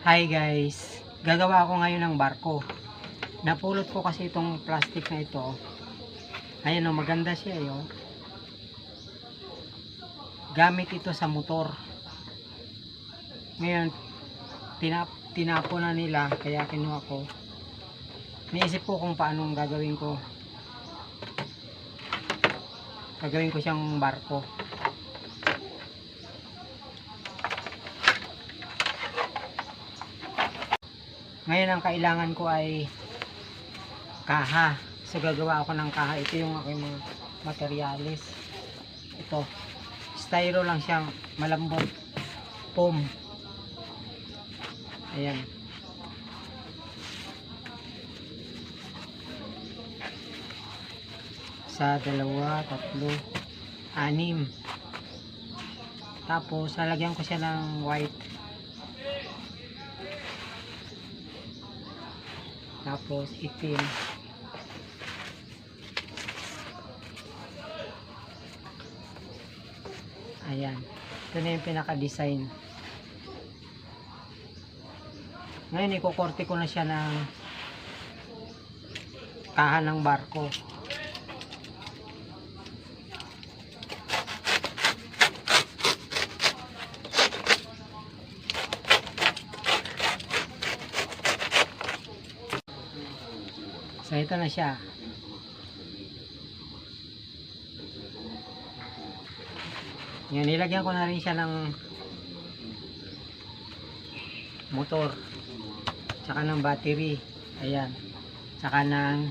Hi guys, gagawa ako ngayon ng barko. Napulot ko kasi itong plastic na ito. Ayan o, maganda siya oh. Gamit ito sa motor. Ngayon, tinapo na nila, kaya kinuha ko. Niisip ko kung paano gagawin ko. Gagawin ko siyang barko. Ngayon ang kailangan ko ay kaha. So gagawa ako ng kaha. Ito yung aking mga materialis. Ito. Styro lang siyang malambot. Foam. Ayan. Sa 2, 3, 6. Tapos lalagyan ko siya ng white. Tapos itim. Ayan. Ito na yung pinaka-design. Ngayon ikukorte ko na siya ng kaha ng barko. So ito na siya. Yan, nilagyan ko na rin siya ng motor. Tsaka ng battery. Ayan. Tsaka ng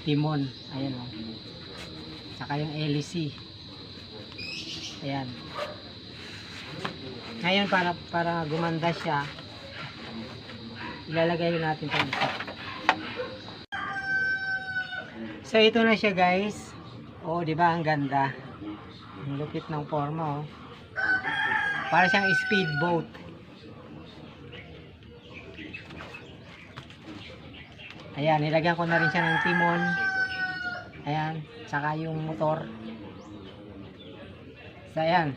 timon. Ayan o. Tsaka yung LEC. Ayan. Ngayon para gumanda siya, ilalagay natin ito dito. So ito na siya guys. Oh, di ba ang ganda? Ang lupit ng forma oh. Para siyang speedboat. Ayan, nilagyan ko na rin siya ng timon. Ayan, saka yung motor. So ayan.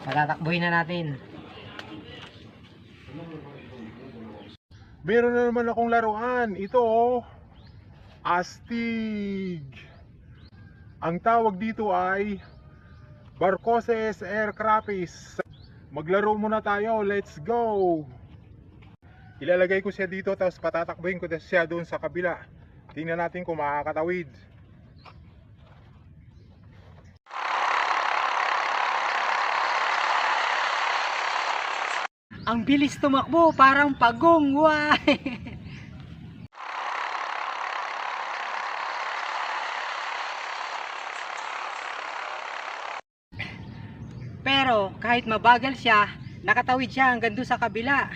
Patatakbuhin na natin. Meron na naman akong laruan. Ito oh. Astig. Ang tawag dito ay Barkoses Aircrafts. Maglaro muna tayo. Let's go. Ilalagay ko siya dito, tapos patatakbuhin ko siya doon sa kabila. Tingnan natin kung makakatawid. Ang bilis tumakbo, parang pagong. Why? Pero kahit mabagal siya, nakatawid siya hanggang doon sa kabila.